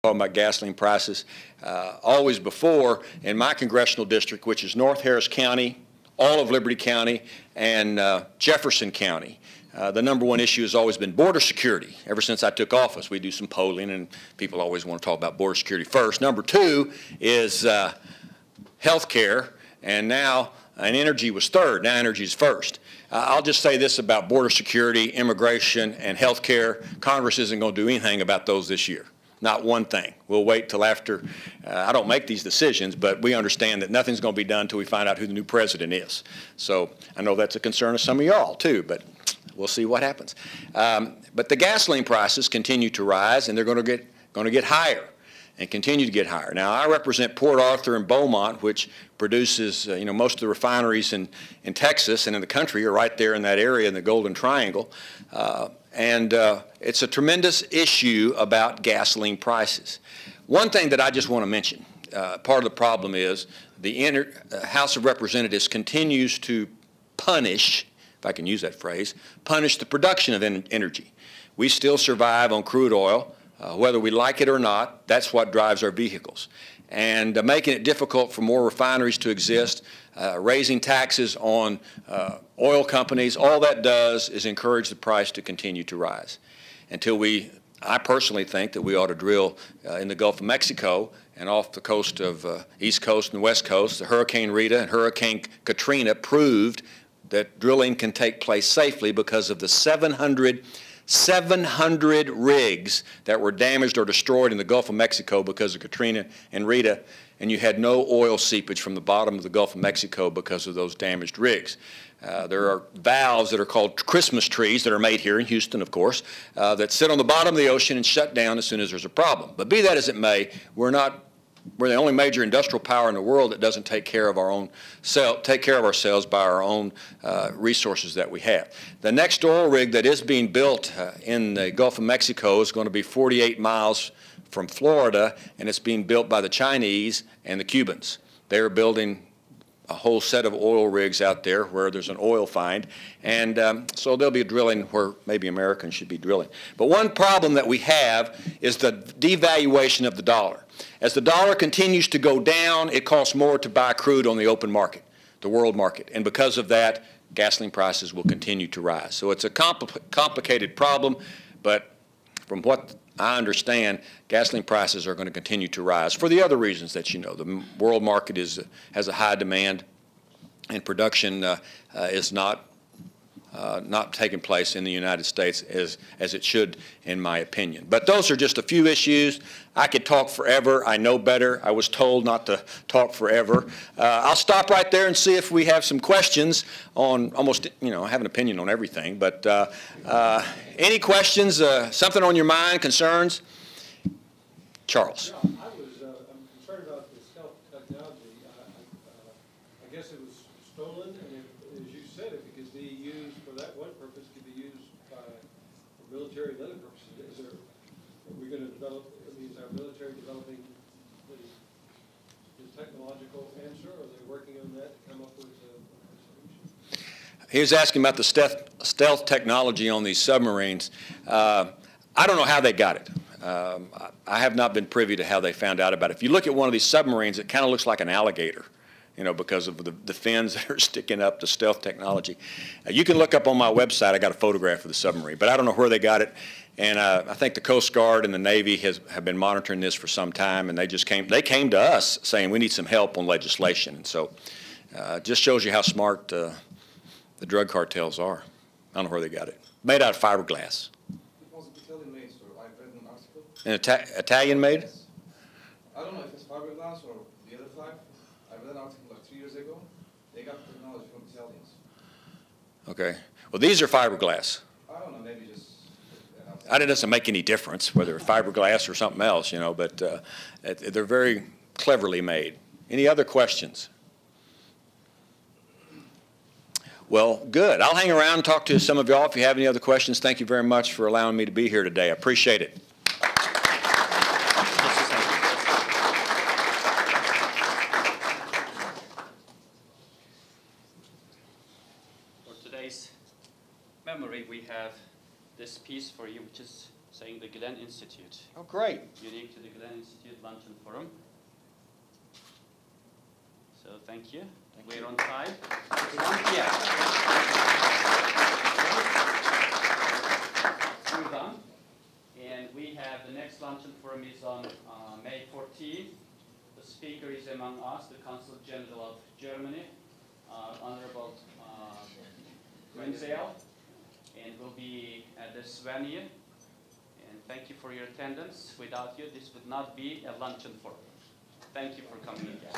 talking about gasoline prices. Always before, in my congressional district, which is North Harris County, all of Liberty County, and Jefferson County, the #1 issue has always been border security. Ever since I took office, we do some polling, and people always want to talk about border security first. #2 is health care, and energy was third. Now energy is first. I'll just say this about border security, immigration, and health care. Congress isn't going to do anything about those this year. Not one thing. We'll wait till after. I don't make these decisions, but we understand that nothing's going to be done until we find out who the new president is. So I know that's a concern of some of y'all too, but we'll see what happens. But the gasoline prices continue to rise, and they're going to get higher and continue to get higher. Now, I represent Port Arthur and Beaumont, which produces most of the refineries in Texas and in the country are right there in that area in the Golden Triangle. And it's a tremendous issue about gasoline prices. One thing that I just want to mention, part of the problem is the House of Representatives continues to punish, if I can use that phrase, punish the production of energy. We still survive on crude oil, whether we like it or not. That's what drives our vehicles. And making it difficult for more refineries to exist, raising taxes on oil companies, all that does is encourage the price to continue to rise. I personally think that we ought to drill in the Gulf of Mexico and off the coast of East Coast and West Coast. The Hurricane Rita and Hurricane Katrina proved that drilling can take place safely because of the 700 rigs that were damaged or destroyed in the Gulf of Mexico because of Katrina and Rita, and you had no oil seepage from the bottom of the Gulf of Mexico because of those damaged rigs. There are valves that are called Christmas trees that are made here in Houston, of course, that sit on the bottom of the ocean and shut down as soon as there's a problem. But be that as it may, we're the only major industrial power in the world that doesn't take care of ourselves by our own resources that we have. The next oil rig that is being built in the Gulf of Mexico is going to be 48 miles from Florida, and it's being built by the Chinese and the Cubans. They're building a whole set of oil rigs out there where there's an oil find, and so they'll be drilling where maybe Americans should be drilling. But one problem that we have is the devaluation of the dollar. As the dollar continues to go down, it costs more to buy crude on the open market, the world market, and because of that, gasoline prices will continue to rise. So it's a complicated problem, but from what I understand, gasoline prices are going to continue to rise for the other reasons that you know. The world market has a high demand, and production is not taking place in the United States as it should, in my opinion. But those are just a few issues. I could talk forever. I know better. I was told not to talk forever. I'll stop right there and see if we have some questions on almost, I have an opinion on everything, but any questions, something on your mind, concerns? Charles. Yeah, I'm concerned about the stealth technology. I guess it was stolen, and as you said, it could be used for that one purpose, could be used for military and other purposes. Are we going to develop, is our military developing the technological answer? Are they working on that to come up with a solution? He was asking about the stealth technology on these submarines. I don't know how they got it. I have not been privy to how they found out about it. If you look at one of these submarines, it kind of looks like an alligator, because of the fins that are sticking up, the stealth technology. You can look up on my website. I got a photograph of the submarine, but I don't know where they got it. And I think the Coast Guard and the Navy have been monitoring this for some time, and they came to us saying we need some help on legislation. And so it just shows you how smart the drug cartels are. I don't know where they got it. Made out of fiberglass. An Italian made? Yes. I don't know if it's fiberglass or the other type. I read an article like 3 years ago. They got technology from Italians. Okay. Well, these are fiberglass. I don't know, maybe just... It doesn't make any difference whether it's fiberglass or something else, but they're very cleverly made. Any other questions? Well, good. I'll hang around and talk to some of y'all if you have any other questions. Thank you very much for allowing me to be here today. I appreciate it. Memory, we have this piece for you, which is saying the Gülen Institute. Oh, great. Unique to the Gülen Institute Luncheon Forum. So thank you. We're on time. It's 1 p.m. We're done. And we have the next luncheon forum is on May 14th. The speaker is among us, the Consul General of Germany, Honorable Wenzel, and will be at this venue. And thank you for your attendance. Without you, this would not be a luncheon forum. Thank you for coming again.